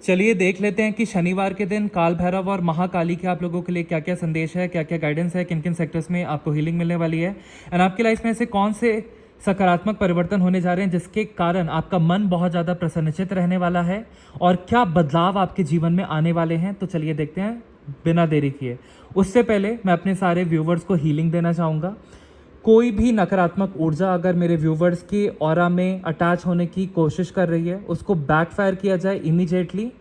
चलिए देख लेते हैं कि शनिवार के दिन काल भैरव और महाकाली के आप लोगों के लिए क्या क्या संदेश है, क्या क्या गाइडेंस है, किन किन सेक्टर्स में आपको हीलिंग मिलने वाली है एंड आपकी लाइफ में ऐसे कौन से सकारात्मक परिवर्तन होने जा रहे हैं जिसके कारण आपका मन बहुत ज़्यादा प्रसन्नचित रहने वाला है और क्या बदलाव आपके जीवन में आने वाले हैं। तो चलिए देखते हैं बिना देरी किए। उससे पहले मैं अपने सारे व्यूवर्स को हीलिंग देना चाहूँगा। कोई भी नकारात्मक ऊर्जा अगर मेरे व्यूवर्स की ऑरा में अटैच होने की कोशिश कर रही है उसको बैकफायर किया जाए इमीडिएटली।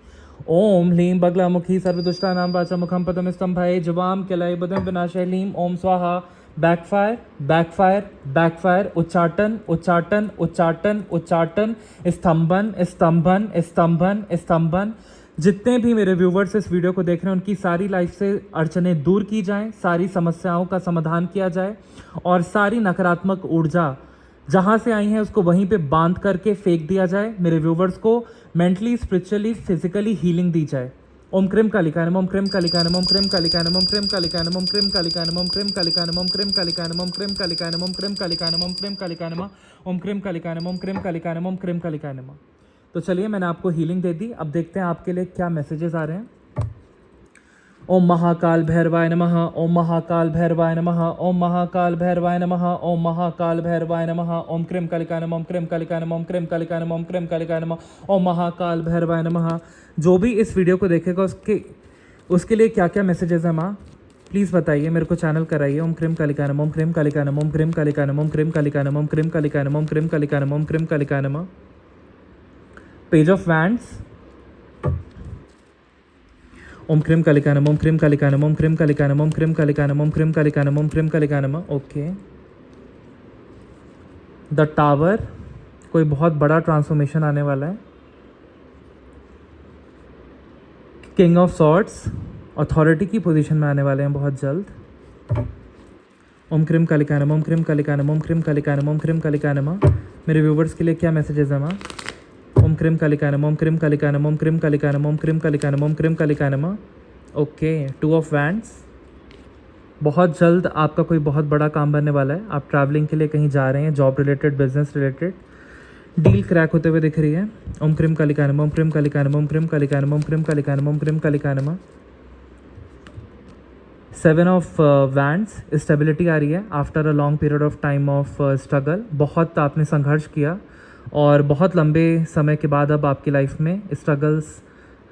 ओम ह्लीं बगलामुखी सर्वदुष्टानां वाचामुखं पदम स्तंभाय जवाम किलय बुधं विनाशाय ह्लीं ओम स्वाहा। बैकफायर बैकफायर बैकफायर, उच्चाटन उच्चाटन उच्चाटन उच्चाटन, स्तंभन स्तंभन स्तंभन स्तंभन। जितने भी मेरे व्यूवर्स इस वीडियो को देख रहे हैं उनकी सारी लाइफ से अड़चनें दूर की जाएं, सारी समस्याओं का समाधान किया जाए और सारी नकारात्मक ऊर्जा जहाँ से आई है उसको वहीं पे बांध करके फेंक दिया जाए। मेरे व्यूवर्स को मेंटली, स्पिरिचुअली, फिजिकली हीलिंग दी जाए। ओम क्रीम कालिकाय नमः, ओम क्रीम कालिकाय नमः, ओम क्रीम कालिकाय नमः, ओम क्रीम कालिकाय नमः, ओम क्रीम कालिकाय नमः, ओम क्रीम कालिकाय नमः, ओम क्रीम कालिकाय नमः, ओम क्रीम कालिकाय नमः, ओम क्रीम कालिकाय नमः, ओम क्रीम कालिकाय नमः, ओम क्रीम कालिकाय नमः, ओम क्रीम कालिकाय नमः, ओम क्रीम कालिकाय नमः। तो चलिए मैंने आपको हीलिंग दे दी। अब देखते हैं आपके लिए क्या मैसेजेस आ रहे हैं। ओम महाकाल भैरवाय नमः, ओम महाकाल भैरवाय नमः, ओम महाकाल भैरवाय नमः, ओम महाकाल भैरवाय नमः, ओम क्रीम कालिकाय नमः, ओम क्रीम कालिकाय नमः, ओम क्रीम कालिकाय नमः, ओम क्रीम कालिकाय नमः, ओम महाकाल भैरवाय नमः। जो भी इस वीडियो को देखेगा उसके लिए क्या क्या मैसेजेस है माँ, प्लीज़ बताइए, मेरे को चैनल कराइए। ओम क्रीम कालिकाय नमः, ओम क्रीम कालिकाय नमः, ओम क्रीम कालिकाय नमः, ओम क्रीम कालिकाय नमः, ओम क्रीम कालिकाय नमः, ओम क्रीम कालिकाय नमः, ओम क्रीम कालिकाय नमः। Page of wands. ओम क्रीम कालिकाय नमः, ओम क्रीम कालिकाय नमः, ओम क्रीम कालिकाय नमः, ओम क्रीम कालिकाय नमः, ओम क्रीम कालिकाय नमः, ओम क्रीम कालिकाय नमः। ओके। द टावर, कोई बहुत बड़ा ट्रांसफॉर्मेशन आने वाला है। किंग ऑफ सॉर्ड्स, अथॉरिटी की पोजीशन में आने वाले हैं बहुत जल्द। ओम क्रीम कालिकाय नमः, ओम क्रीम कालिकाय नमः, ओम क्रीम कालिकाय नमः, ओम क्रीम कालिकाय नमः। मेरे व्यूवर्स के लिए क्या मैसेजेस है माँ? ओम क्रीम कालिकाय नमः, ओम क्रीम कालिकाय नमः, ओम क्रीम कालिकाय नमः, ओम क्रीम कालिकाय नमः, ओम क्रीम कालिकाय नमः। ओके। टू ऑफ वैंड्स, बहुत जल्द आपका कोई बहुत बड़ा काम बनने वाला है। आप ट्रैवलिंग के लिए कहीं जा रहे हैं, job related, business related, deal crack होते हुए दिख रही है। ओम क्रीम कालिकाय नमः, ओम क्रीम कालिकाय नमः, ओम क्रीम कालिकाय नमः, ओम क्रीम कालिकाय नमः, ओम क्रीम कालिकाय नमः। सेवन ऑफ वैंड्स, स्टेबिलिटी आ रही है after a long period of time of struggle. बहुत आपने संघर्ष किया और बहुत लंबे समय के बाद अब आपकी लाइफ में स्ट्रगल्स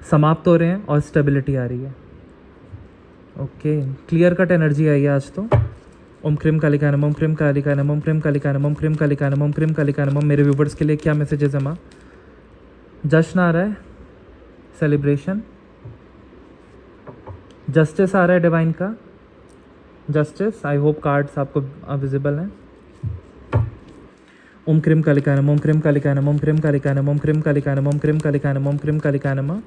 समाप्त हो रहे हैं और स्टेबिलिटी आ रही है। ओके। क्लियर कट एनर्जी आई है आज तो। ओम क्रीम कालिकाय नमः, ओम क्रीम कालिकाय नमः, ओम क्रीम कालिकाय नमः, ओम क्रीम कालिकाय नमः, ओम क्रीम कालिकाय नमः। मेरे व्यूवर्स के लिए क्या मैसेजेस है माँ? जश्न आ रहा है, सेलिब्रेशन, जस्टिस आ रहा है डिवाइन का, जस्टिस। आई होप कार्ड्स आपको विजिबल हैं। ओम क्रीम कालिकाय नमः, ओम क्रीम कालिकाय नमः, ओम क्रीम कालिकाय नमः, ओम क्रीम कालिकाय नमः, ओम क्रीम कालिकाय नमः, ओम क्रीम कालिकाय नमः।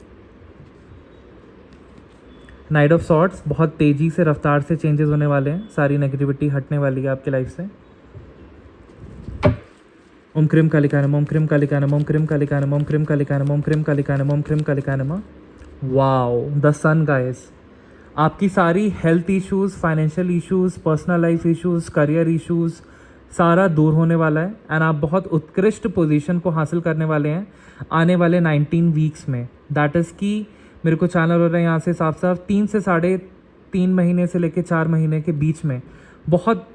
नाइट ऑफ सॉर्ड्स, बहुत तेज़ी से, रफ्तार से चेंजेस होने वाले हैं, सारी नेगेटिविटी हटने वाली है आपकी लाइफ से। ओम क्रीम कालिकाय नमः, ओम क्रीम कालिकाय नमः, ओम क्रीम कालिकाय नमः, ओम क्रीम कालिकाय नमः, ओम क्रीम कालिकाय नमः, ओम क्रीम कालिकाय नमः। वाओ, द सन गाइस, आपकी सारी health issues, financial issues, personal life issues, career issues सारा दूर होने वाला है एंड आप बहुत उत्कृष्ट पोजीशन को हासिल करने वाले हैं आने वाले 19 वीक्स में। दैट इज़ कि मेरे को चैनल हो रहा है यहाँ से साफ साफ 3 से 3.5 महीने से लेकर 4 महीने के बीच में बहुत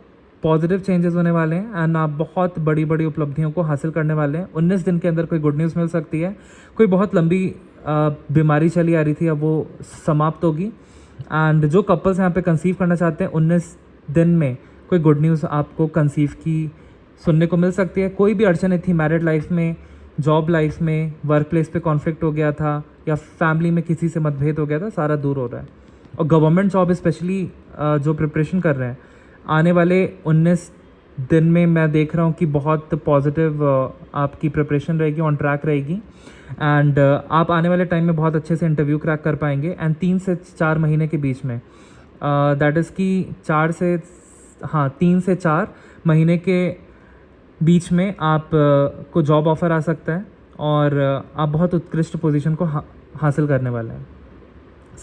पॉजिटिव चेंजेस होने वाले हैं एंड आप बहुत बड़ी बड़ी उपलब्धियों को हासिल करने वाले हैं। 19 दिन के अंदर कोई गुड न्यूज़ मिल सकती है। कोई बहुत लंबी बीमारी चली आ रही थी, अब वो समाप्त होगी एंड जो कपल्स यहाँ पे कंसीव करना चाहते हैं 19 दिन में कोई गुड न्यूज़ आपको कंसीव की सुनने को मिल सकती है। कोई भी अड़चनें थी मैरिड लाइफ में, जॉब लाइफ में, वर्क प्लेस पे कॉन्फ्लिक्ट हो गया था या फैमिली में किसी से मतभेद हो गया था, सारा दूर हो रहा है। और गवर्नमेंट जॉब स्पेशली जो प्रिपरेशन कर रहे हैं आने वाले 19 दिन में मैं देख रहा हूँ कि बहुत पॉजिटिव आपकी प्रिपरेशन रहेगी, ऑन ट्रैक रहेगी एंड आप आने वाले टाइम में बहुत अच्छे से इंटरव्यू क्रैक कर पाएंगे एंड 3 से 4 महीने के बीच में, दैट इज़ कि 3 से 4 महीने के बीच में आप को जॉब ऑफ़र आ सकता है और आप बहुत उत्कृष्ट पोजीशन को हासिल करने वाले हैं।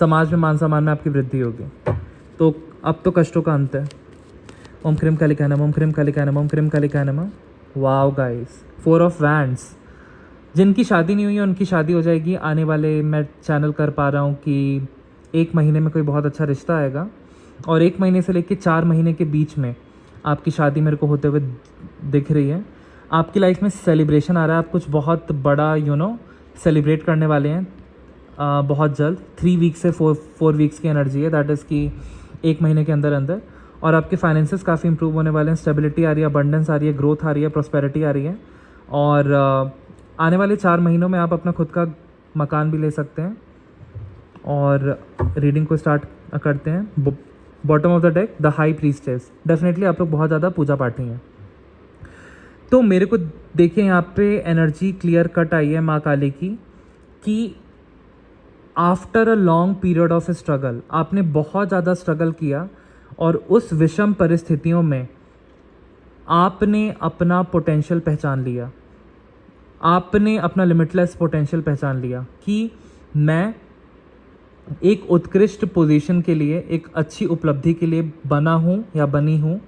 समाज में मान सम्मान में आपकी वृद्धि होगी। तो अब तो कष्टों का अंत है। ओम क्रीम कालिकाय नमः, ओम क्रीम कालिकाय नमः, ओम क्रीम कालिकाय नमः। वाओ गाइस, 4 ऑफ वैंड्स, जिनकी शादी नहीं हुई है उनकी शादी हो जाएगी आने वाले, मैं चैनल कर पा रहा हूँ कि 1 महीने में कोई बहुत अच्छा रिश्ता आएगा, और 1 महीने से लेकर 4 महीने के बीच में आपकी शादी मेरे को होते हुए दिख रही है। आपकी लाइफ में सेलिब्रेशन आ रहा है, आप कुछ बहुत बड़ा सेलिब्रेट करने वाले हैं बहुत जल्द। 3 वीक से 4 वीक्स की एनर्जी है, दैट इज़ कि 1 महीने के अंदर अंदर। और आपके फाइनेंसेस काफ़ी इंप्रूव होने वाले हैं, स्टेबिलिटी आ रही है, अबंडेंस आ रही है, ग्रोथ आ रही है, प्रॉस्पेरिटी आ रही है। और आने वाले 4 महीनों में आप अपना खुद का मकान भी ले सकते हैं। और रीडिंग को स्टार्ट करते हैं। Bottom of the deck, the high priestess. Definitely आप लोग बहुत ज़्यादा पूजा पाठी हैं। तो मेरे को देखिए यहाँ पे एनर्जी क्लियर कट आई है माँ काली की, कि after a long period of struggle, आपने बहुत ज़्यादा स्ट्रगल किया और उस विषम परिस्थितियों में आपने अपना पोटेंशियल पहचान लिया, आपने अपना लिमिटलेस पोटेंशियल पहचान लिया कि मैं एक उत्कृष्ट पोजीशन के लिए, एक अच्छी उपलब्धि के लिए बना हूँ या बनी हूँ,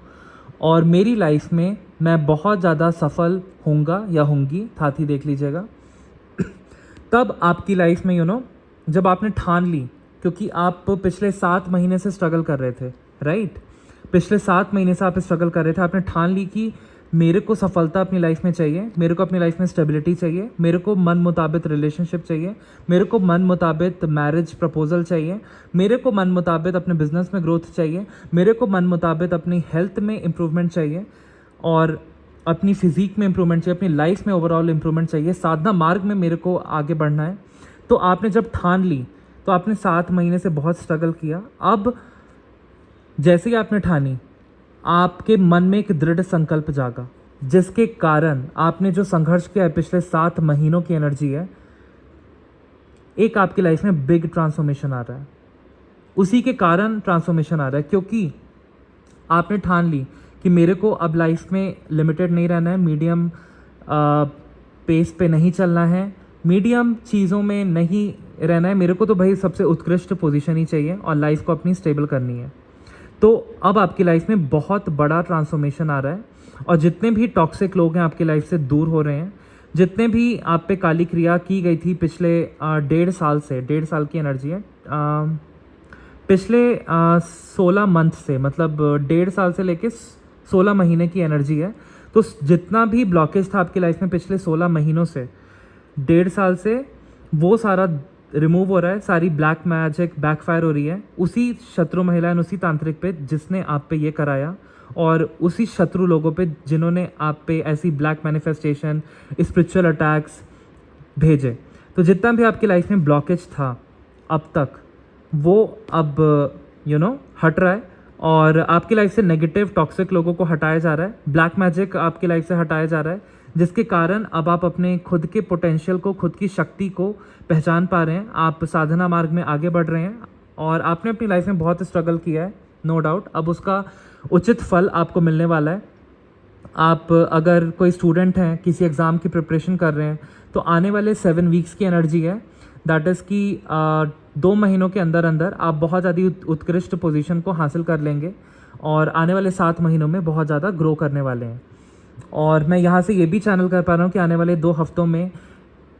और मेरी लाइफ में मैं बहुत ज़्यादा सफल होऊंगा या होंगी, साथ ही देख लीजिएगा। तब आपकी लाइफ में जब आपने ठान ली, क्योंकि आप पिछले 7 महीने से स्ट्रगल कर रहे थे, राइट? पिछले 7 महीने से आप स्ट्रगल कर रहे थे, आपने ठान ली कि मेरे को सफलता अपनी लाइफ में चाहिए, मेरे को अपनी लाइफ में स्टेबिलिटी चाहिए, मेरे को मन मुताबिक रिलेशनशिप चाहिए, मेरे को मन मुताबिक मैरिज प्रपोजल चाहिए, मेरे को मन मुताबिक अपने बिजनेस में ग्रोथ चाहिए, मेरे को मन मुताबिक अपनी हेल्थ में इम्प्रूवमेंट चाहिए, और अपनी फिजिक में इम्प्रूवमेंट चाहिए, अपनी लाइफ में ओवरऑल इम्प्रूवमेंट चाहिए, साधना मार्ग में मेरे को आगे बढ़ना है। तो आपने जब ठान ली, तो आपने 7 महीने से बहुत स्ट्रगल किया। अब जैसे ही आपने ठानी, आपके मन में एक दृढ़ संकल्प जागा, जिसके कारण आपने जो संघर्ष किया है पिछले 7 महीनों की एनर्जी है, एक आपकी लाइफ में बिग ट्रांसफॉर्मेशन आ रहा है। उसी के कारण ट्रांसफॉर्मेशन आ रहा है, क्योंकि आपने ठान ली कि मेरे को अब लाइफ में लिमिटेड नहीं रहना है, मीडियम पेस पे नहीं चलना है, मीडियम चीज़ों में नहीं रहना है, मेरे को तो भाई सबसे उत्कृष्ट पोजीशन ही चाहिए और लाइफ को अपनी स्टेबल करनी है। तो अब आपकी लाइफ में बहुत बड़ा ट्रांसफॉर्मेशन आ रहा है, और जितने भी टॉक्सिक लोग हैं आपकी लाइफ से दूर हो रहे हैं, जितने भी आप पे काली क्रिया की गई थी पिछले 1.5 साल से, 1.5 साल की एनर्जी है, पिछले 16 मंथ से, मतलब 1.5 साल से लेके 16 महीने की एनर्जी है। तो जितना भी ब्लॉकेज था आपकी लाइफ में पिछले 16 महीनों से, 1.5 साल से, वो सारा रिमूव हो रहा है। सारी ब्लैक मैजिक बैकफायर हो रही है उसी शत्रु महिला, उसी तांत्रिक पे जिसने आप पे ये कराया, और उसी शत्रु लोगों पे जिन्होंने आप पे ऐसी ब्लैक मैनिफेस्टेशन, स्पिरिचुअल अटैक्स भेजे। तो जितना भी आपकी लाइफ में ब्लॉकेज था अब तक, वो अब हट रहा है, और आपकी लाइफ से नेगेटिव टॉक्सिक लोगों को हटाया जा रहा है, ब्लैक मैजिक आपकी लाइफ से हटाया जा रहा है, जिसके कारण अब आप अपने खुद के पोटेंशियल को, खुद की शक्ति को पहचान पा रहे हैं। आप साधना मार्ग में आगे बढ़ रहे हैं, और आपने अपनी लाइफ में बहुत स्ट्रगल किया है, नो डाउट। अब उसका उचित फल आपको मिलने वाला है। आप अगर कोई स्टूडेंट हैं, किसी एग्ज़ाम की प्रिपरेशन कर रहे हैं, तो आने वाले 7 वीक्स की एनर्जी है, दैट इज़ कि 2 महीनों के अंदर अंदर आप बहुत ज़्यादा उत्कृष्ट पोजीशन को हासिल कर लेंगे, और आने वाले 7 महीनों में बहुत ज़्यादा ग्रो करने वाले हैं। और मैं यहाँ से ये भी चैनल कर पा रहा हूँ कि आने वाले 2 हफ्तों में,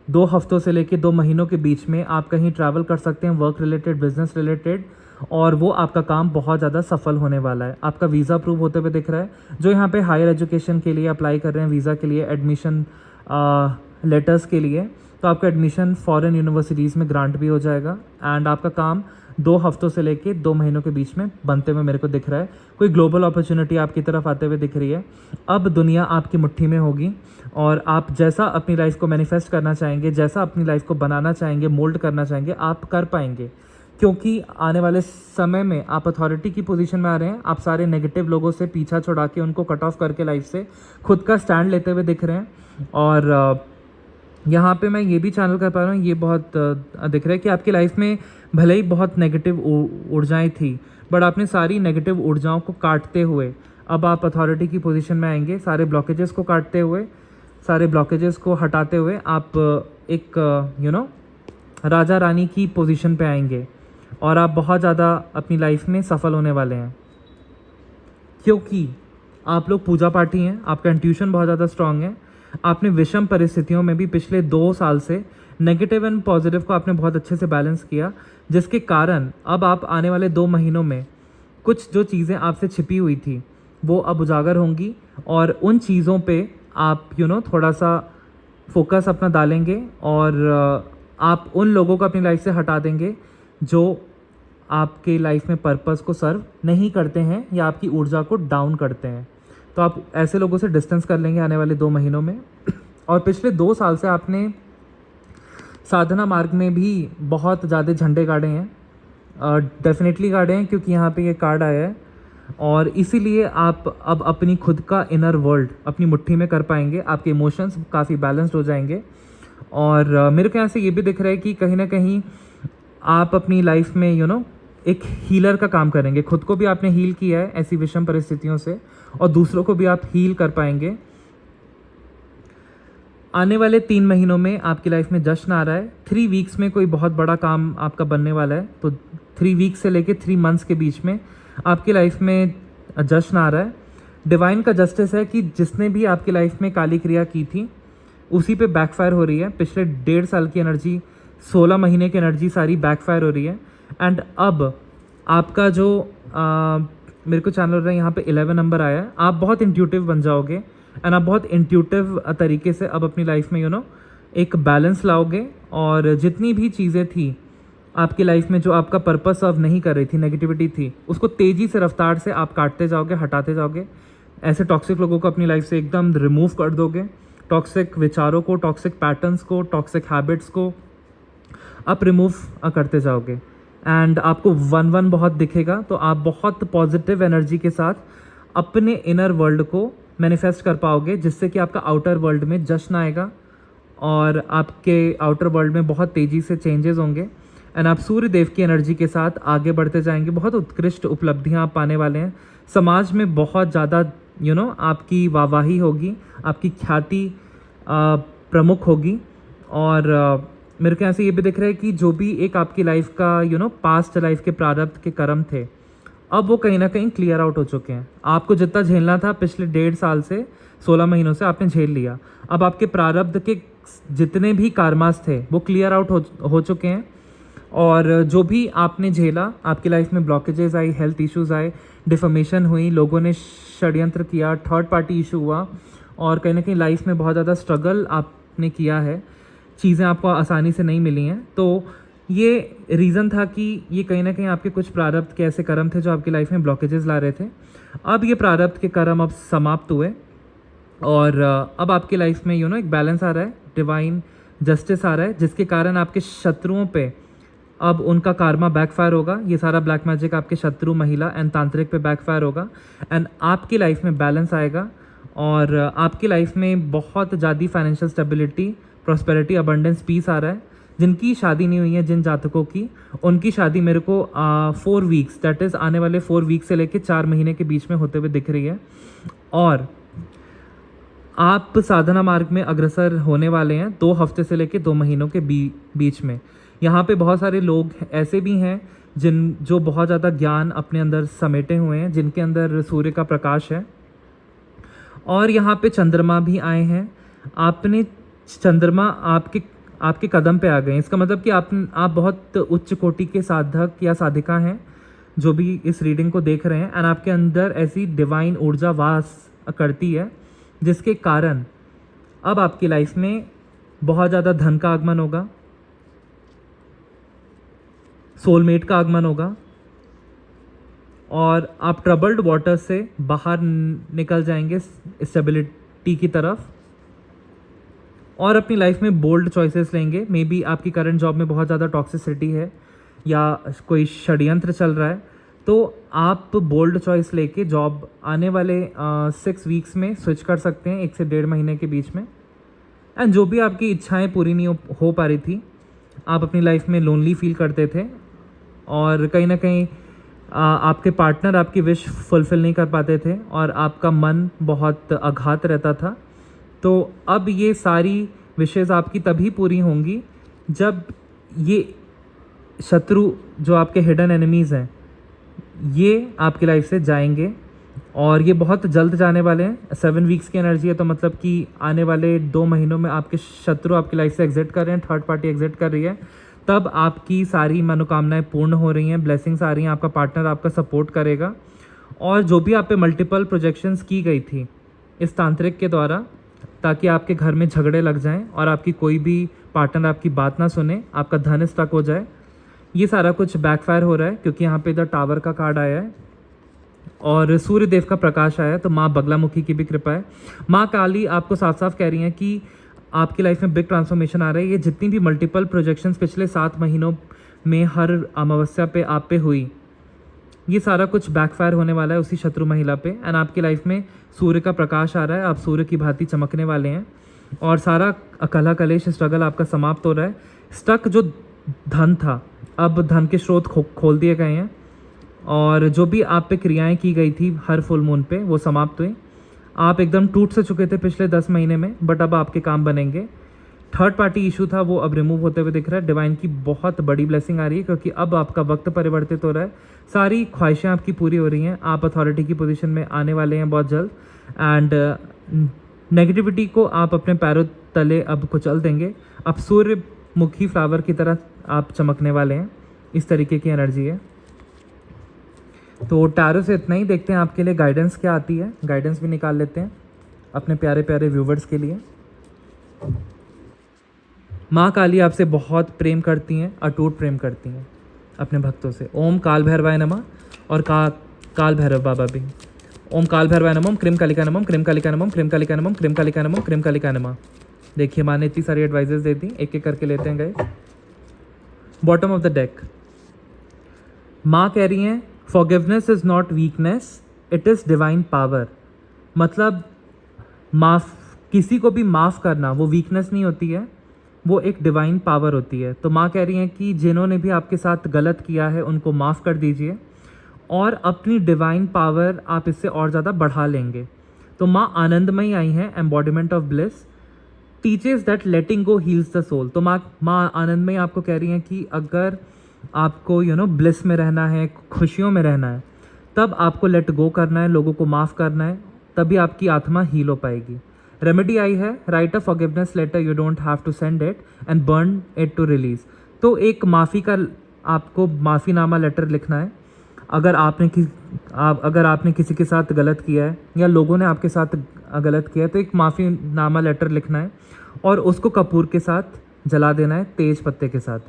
2 हफ्तों से लेकर 2 महीनों के बीच में आप कहीं ट्रैवल कर सकते हैं, वर्क रिलेटेड, बिजनेस रिलेटेड, और वो आपका काम बहुत ज़्यादा सफल होने वाला है। आपका वीज़ा अप्रूव होते हुए दिख रहा है। जो यहाँ पे हायर एजुकेशन के लिए अप्लाई कर रहे हैं, वीज़ा के लिए, एडमिशन लेटर्स के लिए, तो आपका एडमिशन फॉरेन यूनिवर्सिटीज़ में ग्रांट भी हो जाएगा, एंड आपका काम 2 हफ्तों से लेके 2 महीनों के बीच में बनते हुए मेरे को दिख रहा है। कोई ग्लोबल अपॉर्चुनिटी आपकी तरफ आते हुए दिख रही है। अब दुनिया आपकी मुट्ठी में होगी, और आप जैसा अपनी लाइफ को मैनिफेस्ट करना चाहेंगे, जैसा अपनी लाइफ को बनाना चाहेंगे, मोल्ड करना चाहेंगे, आप कर पाएंगे, क्योंकि आने वाले समय में आप अथॉरिटी की पोजीशन में आ रहे हैं। आप सारे नेगेटिव लोगों से पीछा छुड़ा के, उनको कट ऑफ करके लाइफ से खुद का स्टैंड लेते हुए दिख रहे हैं। और यहाँ पे मैं ये भी चैनल कर पा रहा हूँ, ये बहुत दिख रहा है कि आपकी लाइफ में भले ही बहुत नेगेटिव ऊर्जाएं थी, बट आपने सारी नेगेटिव ऊर्जाओं को काटते हुए अब आप अथॉरिटी की पोजीशन में आएंगे। सारे ब्लॉकेजेस को काटते हुए, सारे ब्लॉकेजेस को हटाते हुए आप एक राजा रानी की पोजीशन पे आएंगे, और आप बहुत ज़्यादा अपनी लाइफ में सफल होने वाले हैं, क्योंकि आप लोग पूजा पाठी हैं, आपका इंट्यूशन बहुत ज़्यादा स्ट्रांग है, आपने विषम परिस्थितियों में भी पिछले 2 साल से नेगेटिव एंड पॉजिटिव को आपने बहुत अच्छे से बैलेंस किया, जिसके कारण अब आप आने वाले 2 महीनों में कुछ जो चीज़ें आपसे छिपी हुई थी वो अब उजागर होंगी, और उन चीज़ों पे आप थोड़ा सा फोकस अपना डालेंगे, और आप उन लोगों को अपनी लाइफ से हटा देंगे जो आपके लाइफ में पर्पस को सर्व नहीं करते हैं या आपकी ऊर्जा को डाउन करते हैं। तो आप ऐसे लोगों से डिस्टेंस कर लेंगे आने वाले 2 महीनों में। और पिछले 2 साल से आपने साधना मार्ग में भी बहुत ज़्यादा झंडे गाड़े हैं, डेफिनेटली गाड़े हैं, क्योंकि यहाँ पे ये कार्ड आया है, और इसीलिए आप अब अपनी खुद का इनर वर्ल्ड अपनी मुट्ठी में कर पाएंगे। आपके इमोशंस काफ़ी बैलेंस्ड हो जाएंगे, और मेरे को यहाँ से ये भी दिख रहा है कि कहीं ना कहीं आप अपनी लाइफ में एक हीलर का काम करेंगे। खुद को भी आपने हील किया है ऐसी विषम परिस्थितियों से, और दूसरों को भी आप हील कर पाएंगे। आने वाले 3 महीनों में आपकी लाइफ में जश्न आ रहा है। 3 वीक्स में कोई बहुत बड़ा काम आपका बनने वाला है, तो 3 वीक्स से लेके 3 मंथ्स के बीच में आपकी लाइफ में जश्न आ रहा है। डिवाइन का जस्टिस है कि जिसने भी आपकी लाइफ में काली क्रिया की थी उसी पे बैकफायर हो रही है। पिछले 1.5 साल की एनर्जी, 16 महीने की एनर्जी सारी बैकफायर हो रही है। एंड अब आपका जो मेरे को चैनल रहा है यहाँ पे 11 नंबर आया है, आप बहुत इंट्यूटिव बन जाओगे, एंड आप बहुत इंट्यूटिव तरीके से अब अपनी लाइफ में एक बैलेंस लाओगे, और जितनी भी चीज़ें थी आपकी लाइफ में जो आपका पर्पस सर्व नहीं कर रही थी, नेगेटिविटी थी, उसको तेज़ी से रफ्तार से आप काटते जाओगे, हटाते जाओगे। ऐसे टॉक्सिक लोगों को अपनी लाइफ से एकदम रिमूव कर दोगे। टॉक्सिक विचारों को, टॉक्सिक पैटर्न्स को, टॉक्सिक हैबिट्स को आप रिमूव करते जाओगे, एंड आपको 1-1 बहुत दिखेगा। तो आप बहुत पॉजिटिव एनर्जी के साथ अपने इनर वर्ल्ड को मैनिफेस्ट कर पाओगे, जिससे कि आपका आउटर वर्ल्ड में जश्न आएगा, और आपके आउटर वर्ल्ड में बहुत तेज़ी से चेंजेस होंगे, एंड आप सूर्य देव की एनर्जी के साथ आगे बढ़ते जाएंगे। बहुत उत्कृष्ट उपलब्धियां आप पाने वाले हैं। समाज में बहुत ज़्यादा आपकी वाहवाही होगी, आपकी ख्याति प्रमुख होगी, और मेरे को यहाँ से ये भी दिख रहा है कि जो भी एक आपकी लाइफ का पास्ट लाइफ के प्रारब्ध के कर्म थे, अब वो कहीं ना कहीं क्लियर आउट हो चुके हैं। आपको जितना झेलना था पिछले 1.5 साल से 16 महीनों से आपने झेल लिया। अब आपके प्रारब्ध के जितने भी कार्मास थे वो क्लियर आउट हो चुके हैं, और जो भी आपने झेला, आपकी लाइफ में ब्लॉकेजेस आई, हेल्थ इश्यूज आए, डिफॉर्मेशन हुई, लोगों ने षड्यंत्र किया, थर्ड पार्टी इशू हुआ, और कहीं ना कहीं लाइफ में बहुत ज़्यादा स्ट्रगल आपने किया है, चीज़ें आपको आसानी से नहीं मिली हैं। तो ये रीज़न था कि ये कहीं ना कहीं आपके कुछ प्रारब्ध के ऐसे कर्म थे जो आपकी लाइफ में ब्लॉकेजेस ला रहे थे। अब ये प्रारब्ध के कर्म अब समाप्त हुए, और अब आपकी लाइफ में एक बैलेंस आ रहा है, डिवाइन जस्टिस आ रहा है, जिसके कारण आपके शत्रुओं पे अब उनका कार्मा बैकफायर होगा। ये सारा ब्लैक मैजिक आपके शत्रु, महिला एंड तांत्रिक पे बैकफायर होगा, एंड आपकी लाइफ में बैलेंस आएगा, और आपकी लाइफ में बहुत ज़्यादा financial stability, prosperity, abundance, peace आ रहा है। जिनकी शादी नहीं हुई है, जिन जातकों की, उनकी शादी मेरे को 4 वीक्स, दैट इज़ आने वाले 4 वीक्स से लेके 4 महीने के बीच में होते हुए दिख रही है, और आप साधना मार्ग में अग्रसर होने वाले हैं 2 हफ्ते से लेके 2 महीनों के बीच में। यहाँ पे बहुत सारे लोग ऐसे भी हैं जो बहुत ज़्यादा ज्ञान अपने अंदर समेटे हुए हैं, जिनके अंदर सूर्य का प्रकाश है, और यहाँ पे चंद्रमा भी आए हैं। आपने चंद्रमा आपके कदम पे आ गए, इसका मतलब कि आप बहुत उच्च कोटि के साधक या साधिका हैं जो भी इस रीडिंग को देख रहे हैं, एंड आपके अंदर ऐसी डिवाइन ऊर्जा वास करती है, जिसके कारण अब आपकी लाइफ में बहुत ज़्यादा धन का आगमन होगा, सोलमेट का आगमन होगा, और आप ट्रबल्ड वाटर से बाहर निकल जाएंगे स्टेबिलिटी की तरफ, और अपनी लाइफ में बोल्ड चॉइसेस लेंगे। मे बी आपकी करंट जॉब में बहुत ज़्यादा टॉक्सिसिटी है या कोई षड्यंत्र चल रहा है, तो आप बोल्ड चॉइस लेके जॉब आने वाले 6 वीक्स में स्विच कर सकते हैं, 1 से 1.5 महीने के बीच में। एंड जो भी आपकी इच्छाएं पूरी नहीं हो पा रही थी, आप अपनी लाइफ में लोनली फील करते थे, और कहीं ना कहीं आपके पार्टनर आपकी विश फुलफ़िल नहीं कर पाते थे, और आपका मन बहुत आघात रहता था, तो अब ये सारी विशेज़ आपकी तभी पूरी होंगी जब ये शत्रु जो आपके हिडन एनिमीज़ हैं ये आपकी लाइफ से जाएंगे, और ये बहुत जल्द जाने वाले हैं। 7 वीक्स की एनर्जी है, तो मतलब कि आने वाले 2 महीनों में आपके शत्रु आपकी लाइफ से एग्जिट कर रहे हैं, थर्ड पार्टी एग्जिट कर रही है। तब आपकी सारी मनोकामनाएं पूर्ण हो रही हैं, ब्लेसिंग्स आ रही हैं, आपका पार्टनर आपका सपोर्ट करेगा। और जो भी आप पे मल्टीपल प्रोजेक्शंस की गई थी इस तांत्रिक के द्वारा, ताकि आपके घर में झगड़े लग जाएं और आपकी कोई भी पार्टनर आपकी बात ना सुने, आपका धन स्टक हो जाए, ये सारा कुछ बैकफायर हो रहा है। क्योंकि यहाँ पे इधर टावर का कार्ड आया है और सूर्य देव का प्रकाश आया है, तो माँ बगलामुखी की भी कृपा है। माँ काली आपको साफ साफ कह रही हैं कि आपकी लाइफ में बिग ट्रांसफॉर्मेशन आ रहा है। ये जितनी भी मल्टीपल प्रोजेक्शंस पिछले 7 महीनों में हर अमावस्या पे आप पे हुई, ये सारा कुछ बैकफायर होने वाला है उसी शत्रु महिला पे। एंड आपकी लाइफ में सूर्य का प्रकाश आ रहा है, आप सूर्य की भांति चमकने वाले हैं और सारा कलह कलेश स्ट्रगल आपका समाप्त हो रहा है। स्टक जो धन था, अब धन के स्रोत खोल दिए गए हैं और जो भी आप पे क्रियाएं की गई थी हर फुल मून पे, वो समाप्त हुई। आप एकदम टूट से चुके थे पिछले 10 महीने में, बट अब आपके काम बनेंगे। थर्ड पार्टी इशू था, वो अब रिमूव होते हुए दिख रहा है। डिवाइन की बहुत बड़ी ब्लेसिंग आ रही है, क्योंकि अब आपका वक्त परिवर्तित हो रहा है, सारी ख्वाहिशें आपकी पूरी हो रही हैं, आप अथॉरिटी की पोजीशन में आने वाले हैं बहुत जल्द। एंड नेगेटिविटी को आप अपने पैरों तले अब कुचल देंगे। अब सूर्यमुखी फ्लावर की तरह आप चमकने वाले हैं, इस तरीके की एनर्जी है। तो टैरो से इतना ही। देखते हैं आपके लिए गाइडेंस क्या आती है, गाइडेंस भी निकाल लेते हैं अपने प्यारे प्यारे व्यूवर्स के लिए। माँ काली आपसे बहुत प्रेम करती हैं, अटूट प्रेम करती हैं अपने भक्तों से। ओम काल भैरवाय नमः। और काल भैरव बाबा भी। ओम काल भैरवाय नमः, क्रीम कालिका नमः, क्रीम कालिका नमः, क्रीम कालिका नमः, क्रीम कालिका नमः, क्रीम कालिका नमः। देखिए माँ ने इतनी सारी एडवाइजेस दे दी, एक एक करके लेते हैं गए। बॉटम ऑफ द डेक माँ कह रही हैं forgiveness is not weakness, it is divine power. मतलब किसी को भी माफ़ करना वो वीकनेस नहीं होती है, वो एक डिवाइन पावर होती है। तो माँ कह रही हैं कि जिन्होंने भी आपके साथ गलत किया है उनको माफ़ कर दीजिए और अपनी डिवाइन पावर आप इससे और ज़्यादा बढ़ा लेंगे। तो माँ आनंदमयी आई हैं, embodiment of bliss, teaches that letting go heals the soul. तो माँ आनंदमयी आपको कह रही हैं कि अगर आपको ब्लिस में रहना है, खुशियों में रहना है, तब आपको लेट गो करना है, लोगों को माफ़ करना है, तभी आपकी आत्मा हील हो पाएगी। रेमेडी आई है write a forgiveness letter, you don't have to send it and burn it to release. तो एक माफ़ी का आपको माफ़ीनामा लेटर लिखना है। अगर आपने किसी के साथ गलत किया है या लोगों ने आपके साथ गलत किया है, तो एक माफ़ीनामा लेटर लिखना है और उसको कपूर के साथ जला देना है, तेज पत्ते के साथ।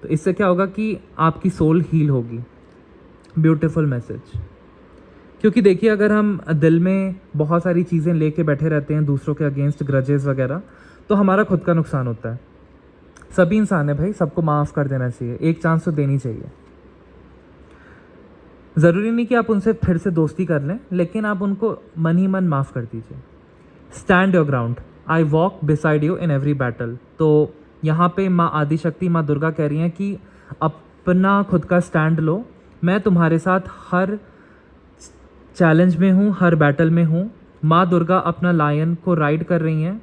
तो इससे क्या होगा कि आपकी सोल हील होगी। Beautiful message. क्योंकि देखिए अगर हम दिल में बहुत सारी चीज़ें लेके बैठे रहते हैं दूसरों के अगेंस्ट, ग्रजेस वगैरह, तो हमारा खुद का नुकसान होता है। सभी इंसान है भाई, सबको माफ़ कर देना चाहिए, एक चांस तो देनी चाहिए। ज़रूरी नहीं कि आप उनसे फिर से दोस्ती कर लें, लेकिन आप उनको मन ही मन माफ़ कर दीजिए। Stand your ground, I walk beside you in every battle. तो यहाँ पे माँ आदिशक्ति, माँ दुर्गा कह रही हैं कि अपना खुद का स्टैंड लो, मैं तुम्हारे साथ हर चैलेंज में हूँ, हर बैटल में हूँ। माँ दुर्गा अपना लायन को राइड कर रही हैं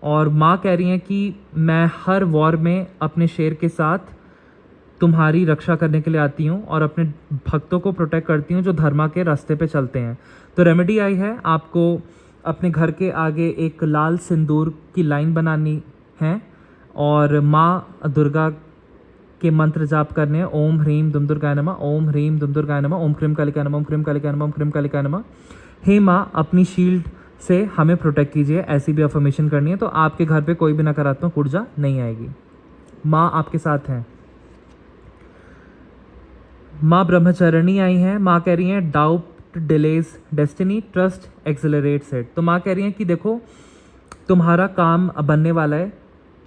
और माँ कह रही हैं कि मैं हर वॉर में अपने शेर के साथ तुम्हारी रक्षा करने के लिए आती हूँ और अपने भक्तों को प्रोटेक्ट करती हूँ जो धर्मा के रास्ते पे चलते हैं। तो रेमेडी आई है, आपको अपने घर के आगे एक लाल सिंदूर की लाइन बनानी है और माँ दुर्गा के मंत्र जाप करने हैं। ओम ह्रीम दुम दुर्गाय नमः, ओम ह्रीम दुम दुर्गाय नमः, ओम क्रीम कालिका नमः, ओम क्रीम कालिका नमः, ओम क्रीम कालिका नमः। हे माँ, अपनी शील्ड से हमें प्रोटेक्ट कीजिए, ऐसी भी अफर्मेशन करनी है, तो आपके घर पे कोई भी नकारात्मक ऊर्जा नहीं आएगी। माँ आपके साथ हैं। माँ ब्रह्मचरणी आई हैं, माँ कह रही हैं doubt delays destiny, trust accelerates it. तो माँ कह रही हैं कि देखो तुम्हारा काम बनने वाला है,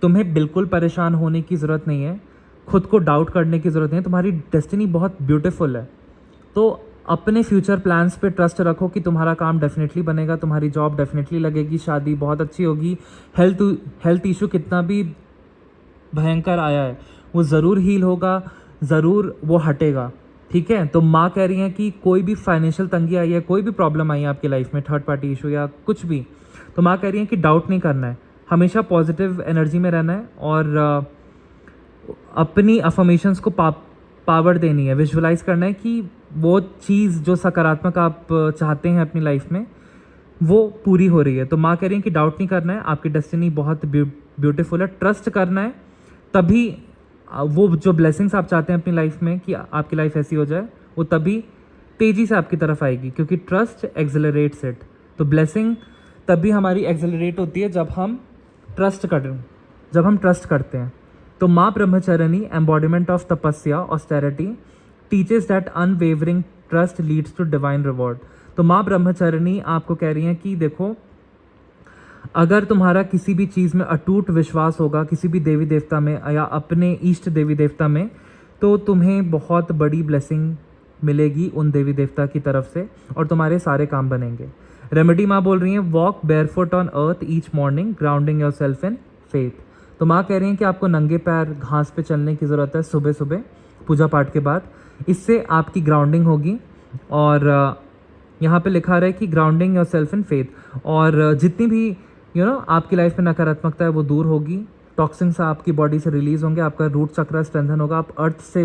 तुम्हें बिल्कुल परेशान होने की ज़रूरत नहीं है, खुद को डाउट करने की ज़रूरत नहीं है, तुम्हारी डेस्टिनी बहुत ब्यूटीफुल है। तो अपने फ्यूचर प्लान्स पे ट्रस्ट रखो कि तुम्हारा काम डेफिनेटली बनेगा, तुम्हारी जॉब डेफिनेटली लगेगी, शादी बहुत अच्छी होगी, हेल्थ इशू कितना भी भयंकर आया है वो ज़रूर हील होगा, ज़रूर वो हटेगा। ठीक है, तो माँ कह रही हैं कि कोई भी फाइनेंशियल तंगी आई है, कोई भी प्रॉब्लम आई है आपकी लाइफ में, थर्ड पार्टी इशू या कुछ भी, तो माँ कह रही हैं कि डाउट नहीं करना है, हमेशा पॉजिटिव एनर्जी में रहना है और अपनी अफर्मेशंस को पावर देनी है, विजुअलाइज करना है कि वो चीज़ जो सकारात्मक आप चाहते हैं अपनी लाइफ में वो पूरी हो रही है। तो माँ कह रही है कि डाउट नहीं करना है, आपकी डेस्टिनी बहुत ब्यूटीफुल है, ट्रस्ट करना है, तभी वो जो ब्लेसिंग्स आप चाहते हैं अपनी लाइफ में कि आपकी लाइफ ऐसी हो जाए, वो तभी तेज़ी से आपकी तरफ आएगी, क्योंकि ट्रस्ट एक्सेलरेट्स इट। तो ब्लेसिंग तभी हमारी एक्सेलरेट होती है जब हम ट्रस्ट करते हैं। तो माँ Brahmacharini, embodiment of tapasya, austerity, teaches that unwavering trust leads to divine reward. तो माँ ब्रह्मचरणी आपको कह रही हैं कि देखो, अगर तुम्हारा किसी भी चीज़ में अटूट विश्वास होगा, किसी भी देवी देवता में या अपने इष्ट देवी देवता में, तो तुम्हें बहुत बड़ी ब्लेसिंग मिलेगी उन देवी देवता की तरफ से और तुम्हारे सारे काम बनेंगे। रेमेडी माँ बोल रही हैं, walk barefoot on earth each morning, grounding your self in faith. तो माँ कह रही हैं कि आपको नंगे पैर घास पे चलने की ज़रूरत है सुबह सुबह पूजा पाठ के बाद, इससे आपकी ग्राउंडिंग होगी। और यहाँ पे लिखा रहा है कि grounding your self in faith, और जितनी भी आपकी लाइफ में नकारात्मकता है वो दूर होगी, टॉक्सिन्स आपकी बॉडी से रिलीज होंगे, आपका रूट चक्र स्ट्रेंथन होगा, आप अर्थ से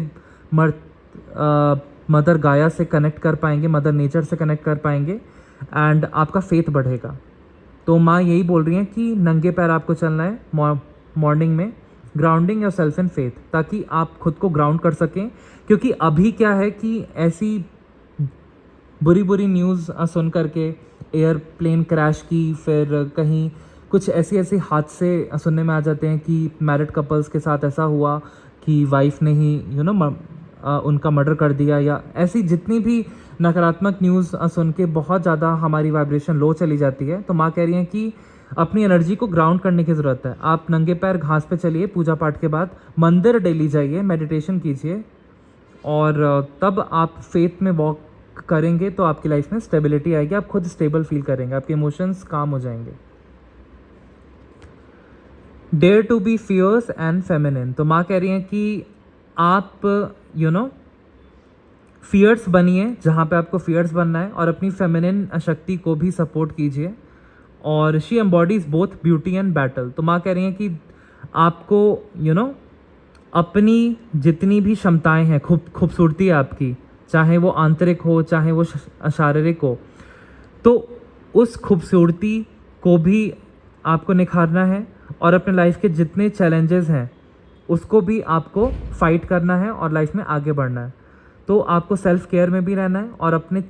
मदर गाया से कनेक्ट कर पाएंगे, मदर नेचर से कनेक्ट कर पाएंगे, एंड आपका फेथ बढ़ेगा। तो माँ यही बोल रही हैं कि नंगे पैर आपको चलना है मॉर्निंग में, grounding your self in faith, ताकि आप खुद को ग्राउंड कर सकें। क्योंकि अभी क्या है कि ऐसी बुरी बुरी न्यूज़ सुन करके, एयरप्लेन क्रैश की, फिर कहीं कुछ ऐसे हादसे सुनने में आ जाते हैं कि मैरिड कपल्स के साथ ऐसा हुआ कि वाइफ ने ही उनका मर्डर कर दिया, या ऐसी जितनी भी नकारात्मक न्यूज़ सुन के बहुत ज़्यादा हमारी वाइब्रेशन लो चली जाती है। तो माँ कह रही हैं कि अपनी एनर्जी को ग्राउंड करने की ज़रूरत है। आप नंगे पैर घास पे चलिए पूजा पाठ के बाद, मंदिर डेली जाइए, मेडिटेशन कीजिए, और तब आप फेथ में वॉक करेंगे तो आपकी लाइफ में स्टेबिलिटी आएगी, आप खुद स्टेबल फील करेंगे, आपके इमोशंस काम हो जाएंगे। Dare to be fierce and feminine. तो माँ कह रही हैं कि आप फियर्स बनिए जहाँ पे आपको फियर्स बनना है, और अपनी फेमिनिन शक्ति को भी सपोर्ट कीजिए। और she embodies both beauty and battle. तो माँ कह रही हैं कि आपको अपनी जितनी भी क्षमताएं हैं, खूबसूरती है आपकी, चाहे वो आंतरिक हो चाहे वो शारीरिक हो, तो उस खूबसूरती को भी आपको निखारना है, और अपने लाइफ के जितने चैलेंजेस हैं उसको भी आपको फाइट करना है और लाइफ में आगे बढ़ना है। तो आपको सेल्फ केयर में भी रहना है और अपने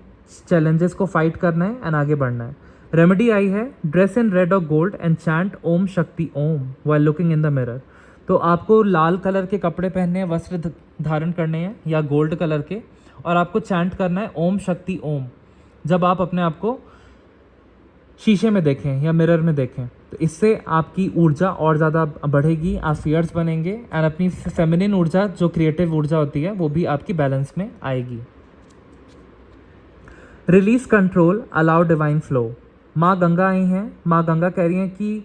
चैलेंजेस को फाइट करना है एंड आगे बढ़ना है। रेमेडी आई है, ड्रेस इन रेड और गोल्ड एंड चैंट ओम शक्ति ओम while looking in the mirror. तो आपको लाल कलर के कपड़े पहनने हैं, वस्त्र धारण करने हैं या गोल्ड कलर के, और आपको चैंट करना है ओम शक्ति ओम जब आप अपने आप को शीशे में देखें या मिरर में देखें। तो इससे आपकी ऊर्जा और ज़्यादा बढ़ेगी, आप फियर्स बनेंगे, एंड अपनी फेमिनिन ऊर्जा जो क्रिएटिव ऊर्जा होती है वो भी आपकी बैलेंस में आएगी। Release control, allow divine flow. माँ गंगा आई हैं, माँ गंगा कह रही हैं कि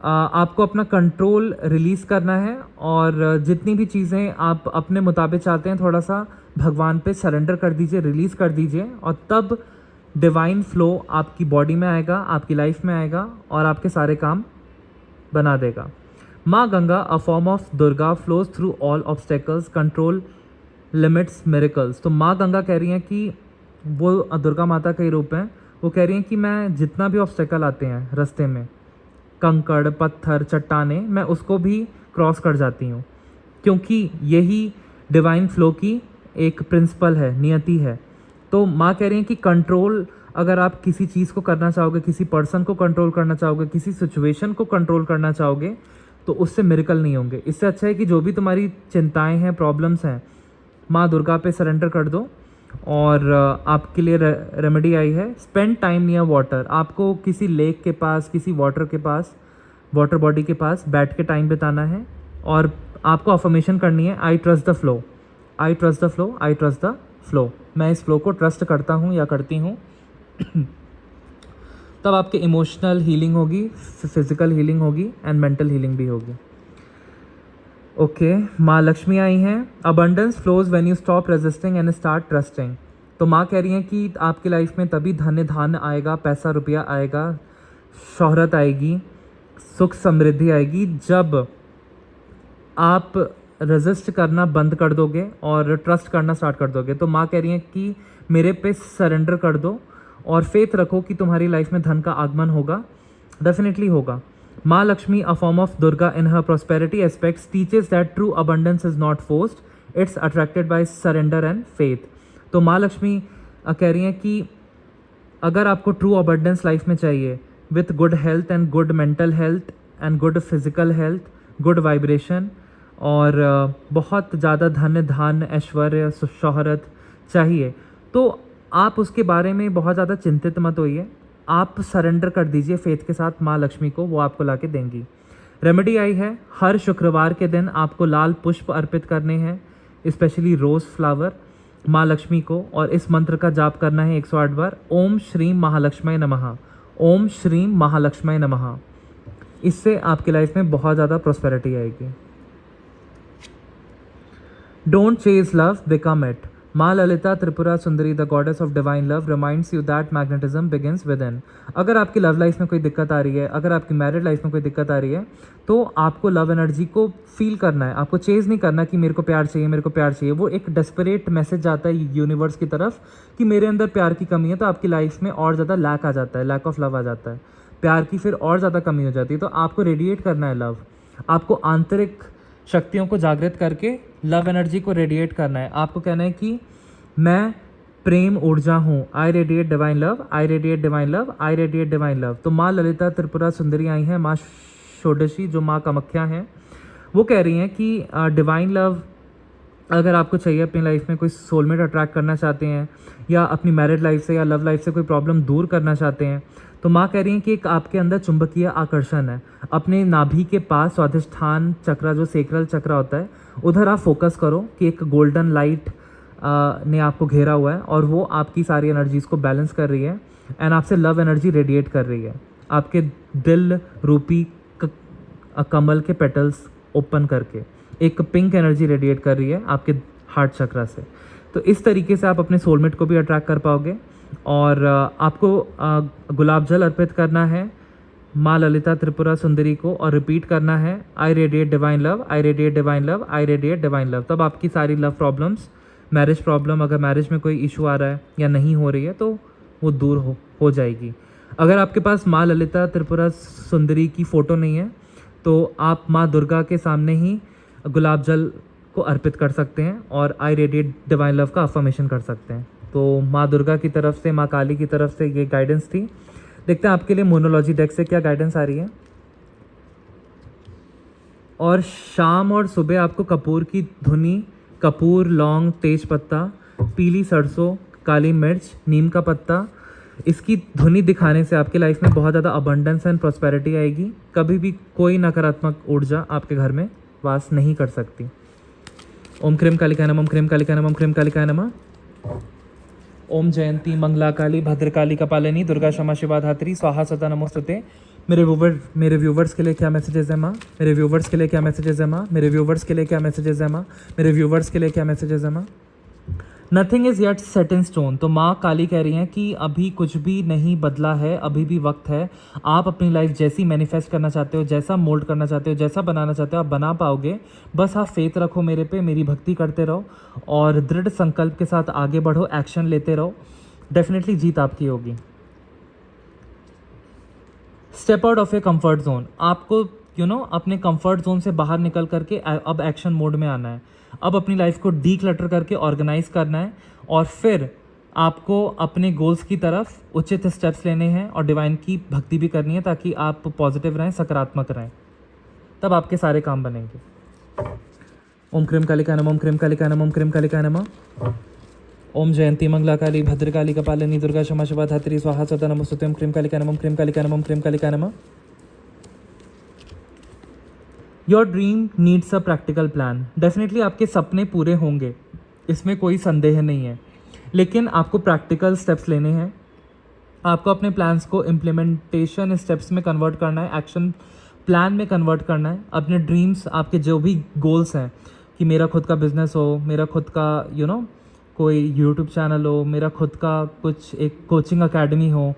आपको अपना कंट्रोल रिलीज़ करना है, और जितनी भी चीज़ें आप अपने मुताबिक चाहते हैं थोड़ा सा भगवान पे सरेंडर कर दीजिए, रिलीज़ कर दीजिए, और तब डिवाइन फ्लो आपकी बॉडी में आएगा, आपकी लाइफ में आएगा और आपके सारे काम बना देगा। माँ Ganga, a form of Durga, flows through all obstacles, control limits miracles. तो माँ गंगा कह रही हैं कि वो दुर्गा माता का ही रूप है। वो कह रही हैं कि मैं जितना भी ऑब्स्टेकल आते हैं रास्ते में, कंकड़, पत्थर, चट्टाने, मैं उसको भी क्रॉस कर जाती हूँ, क्योंकि यही डिवाइन फ्लो की एक प्रिंसिपल है, नियति है। तो माँ कह रही हैं कि कंट्रोल, अगर आप किसी चीज़ को करना चाहोगे, किसी पर्सन को कंट्रोल करना चाहोगे, किसी सिचुएशन को कंट्रोल करना चाहोगे, तो उससे मिरेकल नहीं होंगे। इससे अच्छा है कि जो भी तुम्हारी चिंताएं हैं, प्रॉब्लम्स हैं, माँ दुर्गा पे सरेंडर कर दो। और आपके लिए रेमेडी आई है, स्पेंड टाइम नियर वाटर। आपको किसी लेक के पास, किसी वाटर के पास, वाटर बॉडी के पास बैठ के टाइम बिताना है, और आपको अफर्मेशन करनी है, I trust the flow, I trust the flow, I trust the flow. मैं इस फ्लो को ट्रस्ट करता हूँ या करती हूँ। तब आपके इमोशनल हीलिंग होगी, फिजिकल हीलिंग होगी, एंड मेंटल हीलिंग भी होगी। ओके, माँ लक्ष्मी आई हैं, abundance flows when you stop resisting and start trusting. तो माँ कह रही हैं कि आपकी लाइफ में तभी धन आएगा, पैसा रुपया आएगा, शोहरत आएगी, सुख समृद्धि आएगी, जब आप रेजिस्ट करना बंद कर दोगे और ट्रस्ट करना स्टार्ट कर दोगे। तो माँ कह रही हैं कि मेरे पे सरेंडर कर दो और फेथ रखो कि तुम्हारी लाइफ में धन का आगमन होगा, डेफिनेटली होगा। माँ Lakshmi, a form of Durga in her prosperity aspects, teaches that true abundance is not forced, it's attracted by surrender and faith. तो माँ लक्ष्मी कह रही हैं कि अगर आपको ट्रू अबंडेंस लाइफ में चाहिए with good health and good mental health and good physical health, good vibration और बहुत ज़्यादा धन धान ऐश्वर्य शोहरत चाहिए, तो आप उसके बारे में बहुत ज़्यादा चिंतित मत होइए। आप सरेंडर कर दीजिए फेथ के साथ माँ लक्ष्मी को, वो आपको ला के देंगी। रेमेडी आई है, हर शुक्रवार के दिन आपको लाल पुष्प अर्पित करने हैं, स्पेशली रोज़ फ्लावर, माँ लक्ष्मी को, और इस मंत्र का जाप करना है 108 बार, ओम श्रीम महालक्ष्मी नमः, ओम श्रीम महालक्ष्मी नमः। इससे आपकी लाइफ में बहुत ज़्यादा प्रॉस्पेरिटी आएगी। Don't chase love, become it. माँ Lalita Tripura Sundari, the goddess of divine love, reminds you that magnetism begins with in. अगर आपकी लव लाइफ में कोई दिक्कत आ रही है, अगर आपकी मैरिड लाइफ में कोई दिक्कत आ रही है, तो आपको लव एनर्जी को फील करना है, आपको चेज नहीं करना कि मेरे को प्यार चाहिए, मेरे को प्यार चाहिए। वो एक डेस्परेट मैसेज जाता है यूनिवर्स की तरफ कि मेरे अंदर प्यार की कमी है, तो आपकी लाइफ में और ज़्यादा लैक आ जाता है, लैक ऑफ लव आ जाता है, प्यार की फिर और ज़्यादा कमी हो जाती है। तो आपको रेडिएट करना है लव, आपको आंतरिक शक्तियों को जागृत करके लव एनर्जी को रेडिएट करना है। आपको कहना है कि मैं प्रेम ऊर्जा हूँ, आई रेडिएट डिवाइन लव, आई रेडिएट डिवाइन लव, आई रेडिएट डिवाइन लव। तो माँ ललिता त्रिपुरा सुंदरी आई हैं, माँ षोडशी जो माँ कामाख्या हैं, वो कह रही हैं कि डिवाइन लव अगर आपको चाहिए, अपनी लाइफ में कोई सोलमेट अट्रैक्ट करना चाहते हैं, या अपनी मैरिड लाइफ से या लव लाइफ से कोई प्रॉब्लम दूर करना चाहते हैं, तो माँ कह रही हैं कि एक आपके अंदर चुंबकीय आकर्षण है। अपने नाभि के पास स्वाधिष्ठान चक्र, जो सेक्रल चक्र होता है, उधर आप फोकस करो कि एक गोल्डन लाइट ने आपको घेरा हुआ है और वो आपकी सारी एनर्जीज़ को बैलेंस कर रही है एंड आपसे लव एनर्जी रेडिएट कर रही है। आपके दिल रूपी कमल के पेटल्स ओपन करके एक पिंक एनर्जी रेडिएट कर रही है आपके हार्ट चक्रा से। तो इस तरीके से आप अपने सोलमेट को भी अट्रैक्ट कर पाओगे। और आपको गुलाब जल अर्पित करना है माँ ललिता त्रिपुरा सुंदरी को और रिपीट करना है, आई रेडिएट डिवाइन लव, आई रेडिएट डिवाइन लव, आई रेडिएट डिवाइन लव। तब आपकी सारी लव प्रॉब्लम्स, मैरिज प्रॉब्लम, अगर मैरिज में कोई इशू आ रहा है या नहीं हो रही है, तो वो दूर हो जाएगी। अगर आपके पास माँ ललिता त्रिपुरा सुंदरी की फ़ोटो नहीं है, तो आप माँ दुर्गा के सामने ही गुलाब जल को अर्पित कर सकते हैं और आई रेडिएट डिवाइन लव का अफर्मेशन कर सकते हैं। तो माँ दुर्गा की तरफ से, माँ काली की तरफ से ये गाइडेंस थी। देखते हैं आपके लिए मोनोलॉजी डेक से क्या गाइडेंस आ रही है। और शाम और सुबह आपको कपूर की धुनी, कपूर, लौंग, तेज पत्ता, पीली सरसों, काली मिर्च, नीम का पत्ता, इसकी धुनी दिखाने से आपके लाइफ में बहुत ज़्यादा अबंडेंस एंड प्रॉस्पेरिटी आएगी। कभी भी कोई नकारात्मक ऊर्जा आपके घर में वास नहीं कर सकती। ओम क्रीम कालिकाय नमः, ओम क्रीम कालिकाय नमः, ओम क्रीम कालिकाय नमः। ओम जयंती मंगला काली भद्रकाली कपालिनी दुर्गा क्षमा शिवा धात्री स्वाहा सदा नमोस्तुते। मेरे व्यूवर्स के लिए क्या मैसेजेस है माँ, मेरे व्यूवर्स के लिए क्या मैसेजेस है माँ, मेरे व्यूवर्स के लिए क्या मैसेजेस है माँ, मेरे व्यूवर्स के लिए क्या मैसेजेस है माँ। Nothing is yet set in stone. तो माँ काली कह रही हैं कि अभी कुछ भी नहीं बदला है, अभी भी वक्त है। आप अपनी लाइफ जैसी मैनिफेस्ट करना चाहते हो, जैसा मोल्ड करना चाहते हो, जैसा बनाना चाहते हो, आप बना पाओगे। बस आप फेथ रखो मेरे पे, मेरी भक्ति करते रहो और दृढ़ संकल्प के साथ आगे बढ़ो, एक्शन लेते रहो, डेफिनेटली जीत आपकी होगी। Step out of a comfort zone. आपको अपने कंफर्ट जोन से बाहर निकल करके अब एक्शन मोड में आना है। अब अपनी लाइफ को डी क्लटर करके ऑर्गेनाइज करना है और फिर आपको अपने गोल्स की तरफ उचित स्टेप्स लेने हैं और डिवाइन की भक्ति भी करनी है ताकि आप पॉजिटिव रहें, सकारात्मक रहें, तब आपके सारे काम बनेंगे। ओम क्रीम कालिकाय नमः, ओम क्रीम कालिकाय नमः, ओम क्रीम कालिकाय नमः। ओम जयंती मंगला काली भद्रकाली कपालिनी दुर्गा क्षमा शिवा धात्री स्वाहा सदा नमोस्तुते। ओम क्रीम कालिकाय नमः, ओम क्रीम कालिकाय नमः, ओम क्रीम कालिकाय नमः। Your dream needs a practical plan. Definitely आपके सपने पूरे होंगे, इसमें कोई संदेह नहीं है, लेकिन आपको प्रैक्टिकल स्टेप्स लेने हैं। आपको अपने प्लान्स को इम्प्लीमेंटेशन स्टेप्स में कन्वर्ट करना है, एक्शन प्लान में कन्वर्ट करना है। अपने ड्रीम्स, आपके जो भी गोल्स हैं कि मेरा खुद का बिजनेस हो, मेरा खुद का कोई यूट्यूब चैनल हो, मेरा खुद का कुछ एक कोचिंग अकेडमी हो,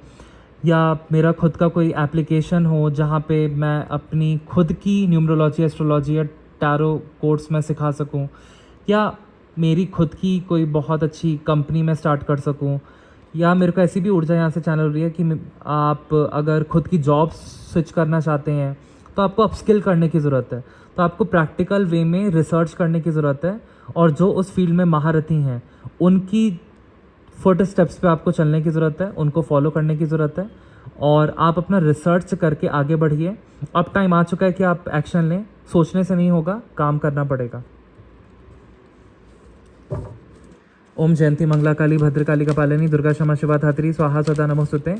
या मेरा खुद का कोई एप्लीकेशन हो जहाँ पे मैं अपनी खुद की न्यूमरोलॉजी, एस्ट्रोलॉजी या टैरो कोर्स मैं सिखा सकूं, या मेरी खुद की कोई बहुत अच्छी कंपनी मैं स्टार्ट कर सकूं, या मेरे को ऐसी भी ऊर्जा यहाँ से चैनल हो रही है कि आप अगर खुद की जॉब स्विच करना चाहते हैं तो आपको अपस्किल करने की ज़रूरत है। तो आपको प्रैक्टिकल वे में रिसर्च करने की ज़रूरत है, और जो उस फील्ड में महारथी हैं उनकी फुट स्टेप्स पे आपको चलने की ज़रूरत है, उनको फॉलो करने की ज़रूरत है, और आप अपना रिसर्च करके आगे बढ़िए। अब टाइम आ चुका है कि आप एक्शन लें, सोचने से नहीं होगा, काम करना पड़ेगा। ओम जयंती मंगला काली भद्रकाली कपालिनी दुर्गा क्षमा शिवा धात्री स्वाहा सदा नमोस्तुते।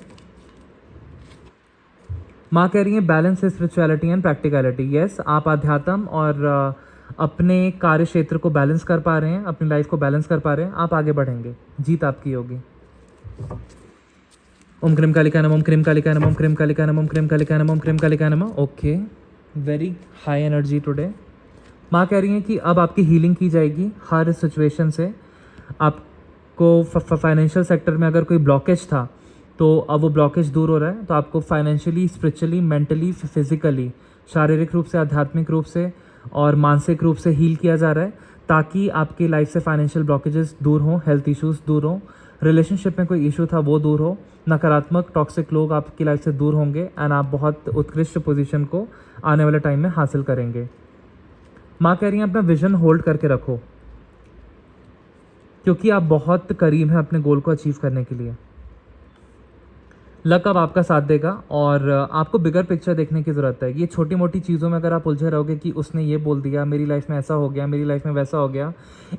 माँ कह रही है बैलेंस है स्पिरिचुअलिटी एंड प्रैक्टिकलिटी। यस, आप आध्यात्म और अपने कार्य क्षेत्र को बैलेंस कर पा रहे हैं, अपनी लाइफ को बैलेंस कर पा रहे हैं, आप आगे बढ़ेंगे, जीत आपकी होगी। ओम क्रीम कालिका नमः, ओम क्रीम कालिका नमः, ओम क्रीम कालिका नमः, ओम क्रीम कालिका नमः, ओम क्रीम कालिका नमः। Okay, very high energy today. माँ कह रही हैं कि अब आपकी हीलिंग की जाएगी हर सिचुएशन से। आपको फाइनेंशियल सेक्टर में अगर कोई ब्लॉकेज था तो अब वो ब्लॉकेज दूर हो रहा है। तो आपको फाइनेंशियली, स्पिरिचुअली, मेंटली, फिजिकली, शारीरिक रूप से, आध्यात्मिक रूप से और मानसिक रूप से हील किया जा रहा है, ताकि आपकी लाइफ से फाइनेंशियल ब्लॉकेजेस दूर हों, हेल्थ इश्यूज दूर हों, रिलेशनशिप में कोई इशू था वो दूर हो, नकारात्मक टॉक्सिक लोग आपकी लाइफ से दूर होंगे, एंड आप बहुत उत्कृष्ट पोजीशन को आने वाले टाइम में हासिल करेंगे। माँ कह रही हैं अपना विजन होल्ड करके रखो, क्योंकि आप बहुत करीब हैं अपने गोल को अचीव करने के लिए। लक अब आपका साथ देगा, और आपको बिगर पिक्चर देखने की ज़रूरत है। ये छोटी मोटी चीज़ों में अगर आप उलझे रहोगे कि उसने ये बोल दिया, मेरी लाइफ में ऐसा हो गया, मेरी लाइफ में वैसा हो गया,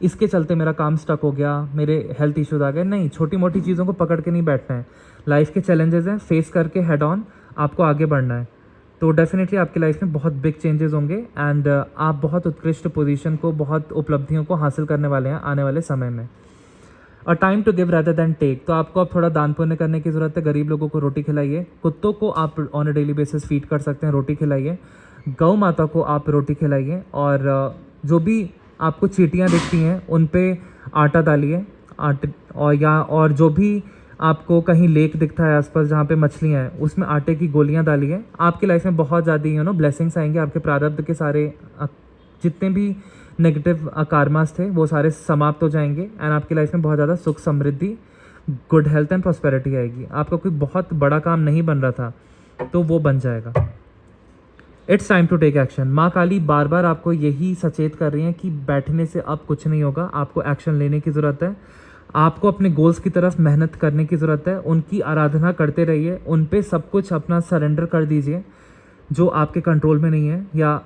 इसके चलते मेरा काम स्टक हो गया, मेरे हेल्थ इश्यूज आ गए, नहीं, छोटी मोटी चीज़ों को पकड़ के नहीं बैठना है। लाइफ के चैलेंजेस हैं, फेस करके हेड ऑन आपको आगे बढ़ना है। तो डेफिनेटली आपकी लाइफ में बहुत बिग चेंजेस होंगे, एंड आप बहुत उत्कृष्ट पोजीशन को, बहुत उपलब्धियों को हासिल करने वाले हैं आने वाले समय में। और time to give rather than take. तो आपको अब थोड़ा दान पुण्य करने की ज़रूरत है। गरीब लोगों को रोटी खिलाइए, कुत्तों को आप on a daily basis feed कर सकते हैं, रोटी खिलाइए, गौ माता को आप रोटी खिलाइए, और जो भी आपको चींटियाँ दिखती हैं उन पे आटा डालिए, और जो भी आपको कहीं लेक दिखता है आसपास जहाँ पे मछलियाँ हैं, उसमें आटे की गोलियाँ डालिए। आपकी लाइफ में बहुत ज़्यादा ब्लेसिंग्स आएंगे। आपके प्रारब्ध के सारे जितने भी नेगेटिव कार्मास थे वो सारे समाप्त हो जाएंगे, एंड आपकी लाइफ में बहुत ज़्यादा सुख, समृद्धि, गुड हेल्थ एंड प्रॉस्पेरिटी आएगी। आपका कोई बहुत बड़ा काम नहीं बन रहा था तो वो बन जाएगा। It's time to take action. माँ काली बार बार आपको यही सचेत कर रही हैं कि बैठने से अब कुछ नहीं होगा, आपको एक्शन लेने की ज़रूरत है। आपको अपने गोल्स की तरफ मेहनत करने की ज़रूरत है, उनकी आराधना करते रहिए, उन पे सब कुछ अपना सरेंडर कर दीजिए जो आपके कंट्रोल में नहीं है, या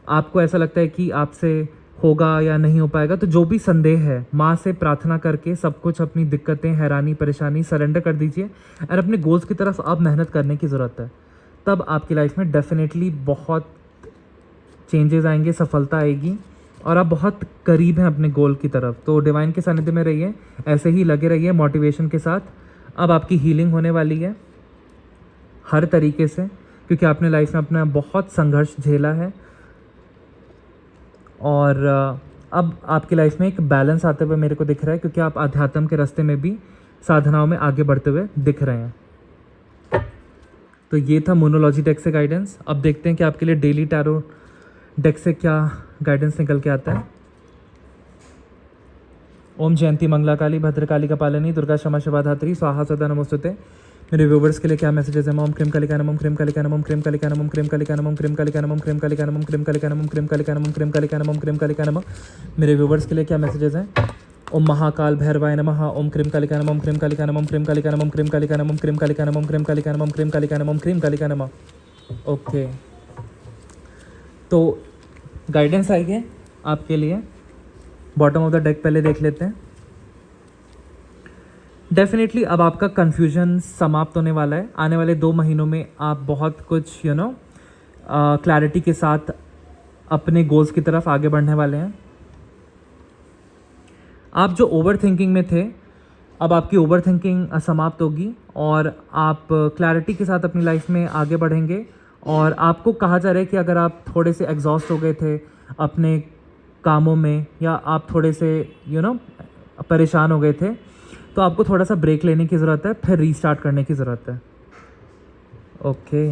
आपको ऐसा लगता है कि आपसे होगा या नहीं हो पाएगा। तो जो भी संदेह है, माँ से प्रार्थना करके सब कुछ, अपनी दिक्कतें, हैरानी, परेशानी सरेंडर कर दीजिए, और अपने गोल्स की तरफ अब मेहनत करने की ज़रूरत है। तब आपकी लाइफ में डेफिनेटली बहुत चेंजेस आएंगे, सफलता आएगी, और आप बहुत करीब हैं अपने गोल की तरफ। तो डिवाइन के सानिध्य में रहिए, ऐसे ही लगे रहिए मोटिवेशन के साथ। अब आपकी हीलिंग होने वाली है हर तरीके से, क्योंकि आपने लाइफ में अपना बहुत संघर्ष झेला है, और अब आपकी लाइफ में एक बैलेंस आते हुए मेरे को दिख रहा है, क्योंकि आप आध्यात्म के रास्ते में भी साधनाओं में आगे बढ़ते हुए दिख रहे हैं। तो ये था मोनोलॉजी डेक से गाइडेंस। अब देखते हैं कि आपके लिए डेली टैरो डेक से क्या गाइडेंस निकल के आता है। ओम जयंती मंगला काली भद्रकाली कपालिनी दुर्गा क्षमा शिवा धात्री स्वाहा सदा नमोस्तुते। मेरे व्यूवर्स के लिए क्या मैसेजेस है? ओम क्रीम कालिका नमः, ओम क्रीम कालिका नमः, ओम क्रीम कालिका नमः, ओम क्रीम कालिका नमः, ओम क्रीम कालिका नमः, ओम क्रीम कालिका नमः, ओम क्रीम कालिका नमः, ओम क्रीम कालिका नमः, ओम क्रीम कालिका नमः, ओम क्रीम कालिका नमः। मेरे व्यूवर्स के लिए क्या मैसेजेस हैं? ओम महाकाल भैरवाय नमः, ओम क्रीम कालिका नमः, ओम क्रीम कालिका नमः, ओम क्रीम कालिका नमः, ओम क्रीम कालिका नमः, ओम क्रीम कालिका नमः, ओम क्रीम कालिका नमः, ओम क्रीम कालिका नमः, ओम क्रीम कालिका नमः। ओके, तो गाइडेंस आई है आपके लिए। बॉटम ऑफ द डेक पहले देख लेते हैं। डेफिनेटली अब आपका कन्फ्यूजन समाप्त होने वाला है। आने वाले 2 महीनों में आप बहुत कुछ क्लैरिटी के साथ अपने गोल्स की तरफ आगे बढ़ने वाले हैं। आप जो ओवर थिंकिंग में थे, अब आपकी ओवर थिंकिंग समाप्त होगी, और आप क्लैरिटी के साथ अपनी लाइफ में आगे बढ़ेंगे। और आपको कहा जा रहा है कि अगर आप थोड़े से एग्जॉस्ट हो गए थे अपने कामों में, या आप थोड़े से परेशान हो गए थे, तो आपको थोड़ा सा ब्रेक लेने की ज़रूरत है, फिर रीस्टार्ट करने की ज़रूरत है। ओके,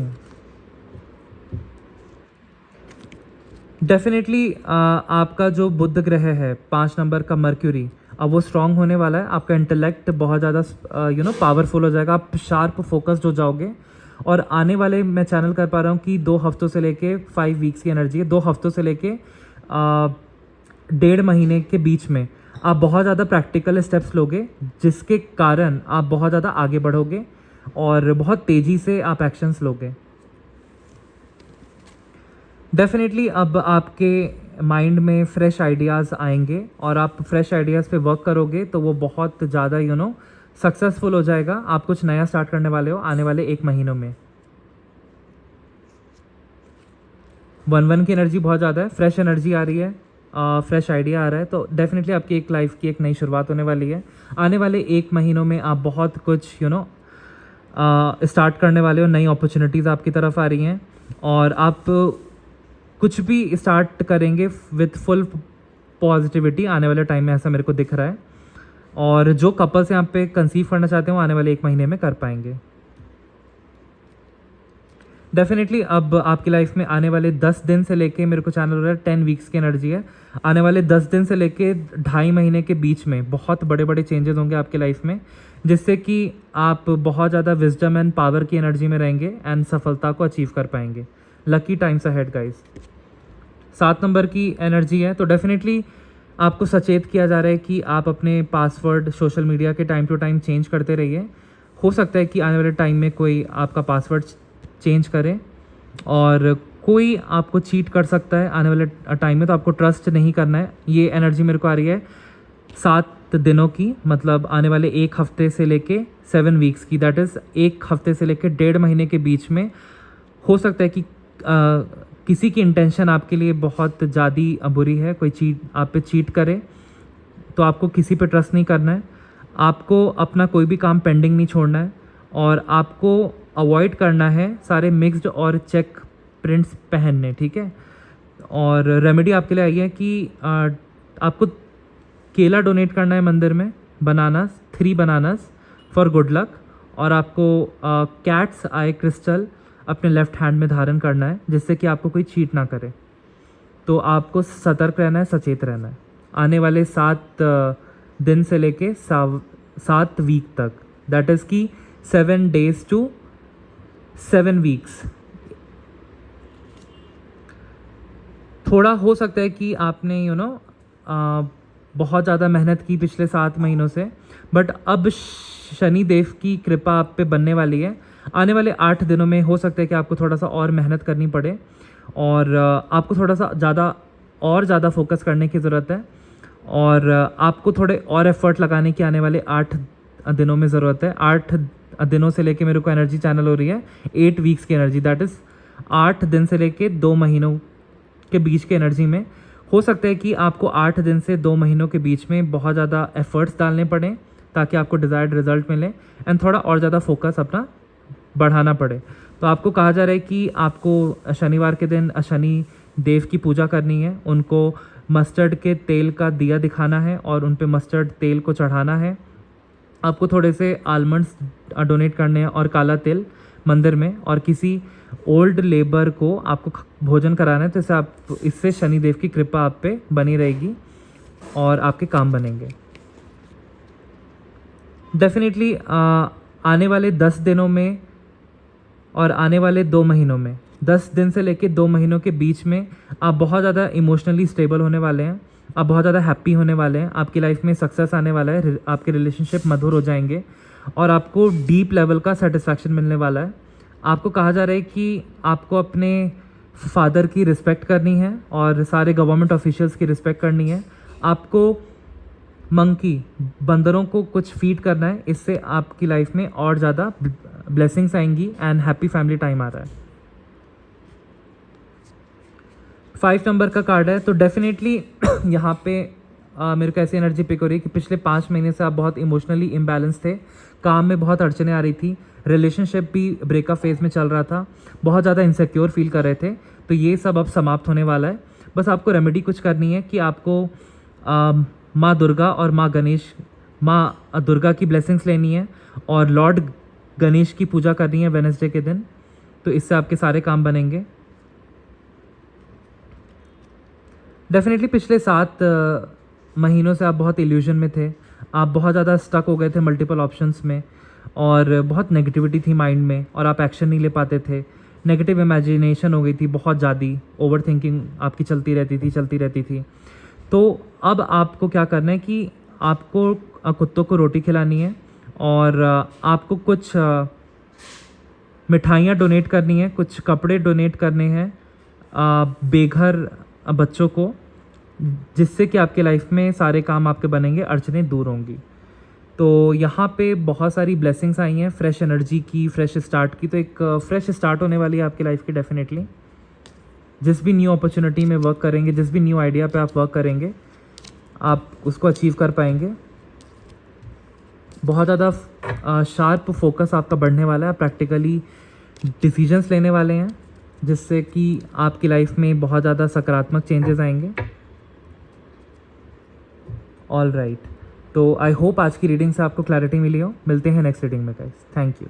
डेफिनेटली आपका जो बुध ग्रह है 5 नंबर का मर्क्यूरी, अब वो स्ट्रांग होने वाला है। आपका इंटेलेक्ट बहुत ज़्यादा पावरफुल हो जाएगा, आप शार्प फोकस्ड हो जाओगे। और आने वाले मैं चैनल कर पा रहा हूँ कि 2 हफ्तों से लेके 5 वीक्स की एनर्जी है, 2 हफ्तों से लेके 1.5 महीने के बीच में आप बहुत ज़्यादा प्रैक्टिकल स्टेप्स लोगे, जिसके कारण आप बहुत ज़्यादा आगे बढ़ोगे और बहुत तेज़ी से आप एक्शंस लोगे। डेफिनेटली अब आपके माइंड में फ्रेश आइडियाज़ आएंगे और आप फ्रेश आइडियाज़ पे वर्क करोगे तो वो बहुत ज़्यादा सक्सेसफुल हो जाएगा। आप कुछ नया स्टार्ट करने वाले हो आने वाले 1 महीनों में। 1-1 की एनर्जी बहुत ज़्यादा है, फ्रेश एनर्जी आ रही है, फ्रेश आइडिया आ रहा है, तो डेफिनेटली आपकी एक लाइफ की एक नई शुरुआत होने वाली है। आने वाले 1 महीनों में आप बहुत कुछ स्टार्ट करने वाले हो, नई अपॉर्चुनिटीज़ आपकी तरफ आ रही हैं और आप कुछ भी स्टार्ट करेंगे विथ फुल पॉजिटिविटी आने वाले टाइम में, ऐसा मेरे को दिख रहा है। और जो कपल्स यहाँ पे कंसीव करना चाहते हो आने वाले 1 महीने में कर पाएंगे। डेफिनेटली अब आपकी लाइफ में आने वाले 10 दिन से लेके मेरे को चैनल हो रहा है 10 वीक्स की एनर्जी है। आने वाले 10 दिन से लेके 2.5 महीने के बीच में बहुत बड़े बड़े चेंजेस होंगे आपकी लाइफ में, जिससे कि आप बहुत ज़्यादा विजडम एंड पावर की एनर्जी में रहेंगे एंड सफलता को अचीव कर पाएंगे। Lucky times ahead guys. 7 number की एनर्जी है, तो डेफिनेटली आपको सचेत किया जा रहा है कि आप अपने पासवर्ड सोशल मीडिया के टाइम टू टाइम चेंज करते रहिए। हो सकता है कि आने वाले टाइम में कोई आपका पासवर्ड चेंज करे और कोई आपको चीट कर सकता है आने वाले टाइम में, तो आपको ट्रस्ट नहीं करना है। ये एनर्जी मेरे को आ रही है 7 दिनों की, मतलब आने वाले 1 हफ्ते से लेके 7 वीक्स की, दैट इज़ 1 हफ्ते से लेके 1.5 महीने के बीच में। हो सकता है कि किसी की इंटेंशन आपके लिए बहुत ज़्यादा बुरी है, कोई आप पे चीट करे, तो आपको किसी पे ट्रस्ट नहीं करना है। आपको अपना कोई भी काम पेंडिंग नहीं छोड़ना है और आपको अवॉइड करना है सारे मिक्स्ड और चेक प्रिंट्स पहनने, ठीक है। और रेमेडी आपके लिए आई है कि आपको केला डोनेट करना है मंदिर में, bananas 3 bananas for good luck, और आपको कैट्स आई क्रिस्टल अपने लेफ्ट हैंड में धारण करना है, जिससे कि आपको कोई चीट ना करे। तो आपको सतर्क रहना है, सचेत रहना है आने वाले 7 दिन से लेके 7 वीक तक, दैट इज़ कि 7 days to 7 वीक्स। थोड़ा हो सकता है कि आपने बहुत ज़्यादा मेहनत की पिछले 7 महीनों से, बट अब शनि देव की कृपा आप पे बनने वाली है। आने वाले 8 दिनों में हो सकता है कि आपको थोड़ा सा और मेहनत करनी पड़े और आपको थोड़ा सा ज़्यादा फोकस करने की ज़रूरत है और आपको थोड़े और एफर्ट लगाने की आने वाले 8 दिनों में ज़रूरत है। 8 दिनों से लेके मेरे को एनर्जी चैनल हो रही है 8 वीक्स की एनर्जी, दैट इज़ 8 दिन से लेके 2 महीनों के बीच की एनर्जी में। हो सकता है कि आपको 8 दिन से 2 महीनों के बीच में बहुत ज़्यादा एफर्ट्स डालने पड़ें ताकि आपको डिज़ायर्ड रिजल्ट मिले एंड थोड़ा और ज़्यादा फोकस अपना बढ़ाना पड़े। तो आपको कहा जा रहा है कि आपको शनिवार के दिन शनि देव की पूजा करनी है, उनको मस्टर्ड के तेल का दिया दिखाना है और उन पे मस्टर्ड तेल को चढ़ाना है। आपको थोड़े से आलमंड्स डोनेट करने हैं और काला तिल मंदिर में, और किसी ओल्ड लेबर को आपको भोजन कराना है, तो इससे शनिदेव की कृपा आप पे बनी रहेगी और आपके काम बनेंगे। डेफिनेटली आने वाले 10 दिनों में और आने वाले 2 महीनों में, 10 दिन से लेके 2 महीनों के बीच में आप बहुत ज़्यादा इमोशनली स्टेबल होने वाले हैं, आप बहुत ज़्यादा हैप्पी होने वाले हैं, आपकी लाइफ में सक्सेस आने वाला है, आपके रिलेशनशिप मधुर हो जाएंगे और आपको डीप लेवल का सेटिस्फैक्शन मिलने वाला है। आपको कहा जा रहा है कि आपको अपने फादर की रिस्पेक्ट करनी है और सारे गवर्नमेंट ऑफिशियल्स की रिस्पेक्ट करनी है। आपको मंकी बंदरों को कुछ फीड करना है, इससे आपकी लाइफ में और ज़्यादा ब्लेसिंग्स आएंगी एंड हैप्पी फैमिली टाइम आ रहा है। 5 नंबर का कार्ड है, तो डेफिनेटली यहाँ पे मेरे को ऐसी एनर्जी पिक हो रही है कि पिछले 5 महीने से आप बहुत इमोशनली इम्बैलेंस थे, काम में बहुत अड़चने आ रही थी, रिलेशनशिप भी ब्रेकअप फेज में चल रहा था, बहुत ज़्यादा इनसिक्योर फील कर रहे थे, तो ये सब अब समाप्त होने वाला है। बस आपको रेमेडी कुछ करनी है कि आपको माँ दुर्गा और माँ दुर्गा की ब्लेसिंग्स लेनी है और लॉर्ड गणेश की पूजा करनी है वेडनेसडे के दिन, तो इससे आपके सारे काम बनेंगे। डेफिनेटली पिछले 7 महीनों से आप बहुत इल्यूजन में थे, आप बहुत ज़्यादा स्टक हो गए थे मल्टीपल ऑप्शंस में और बहुत नेगेटिविटी थी माइंड में और आप एक्शन नहीं ले पाते थे। नेगेटिव इमेजिनेशन हो गई थी बहुत ज़्यादा, ओवर थिंकिंग आपकी चलती रहती थी। तो अब आपको क्या करना है कि आपको कुत्तों को रोटी खिलानी है और आपको कुछ मिठाइयाँ डोनेट करनी है, कुछ कपड़े डोनेट करने हैं बेघर बच्चों को, जिससे कि आपके लाइफ में सारे काम आपके बनेंगे, अड़चनें दूर होंगी। तो यहाँ पे बहुत सारी ब्लेसिंग्स आई हैं, फ्रेश एनर्जी की, फ्रेश स्टार्ट की। तो एक फ्रेश स्टार्ट होने वाली है आपकी लाइफ की डेफिनेटली। जिस भी न्यू अपॉर्चुनिटी में वर्क करेंगे, जिस भी न्यू आइडिया पे आप वर्क करेंगे, आप उसको अचीव कर पाएंगे। बहुत ज़्यादा शार्प फोकस आपका बढ़ने वाला है, प्रैक्टिकली डिसीजंस लेने वाले हैं, जिससे कि आपकी लाइफ में बहुत ज़्यादा सकारात्मक चेंजेस आएंगे। ऑल राइट, तो आई होप आज की रीडिंग से आपको क्लैरिटी मिली हो। मिलते हैं नेक्स्ट रीडिंग में गाइस। Thank you.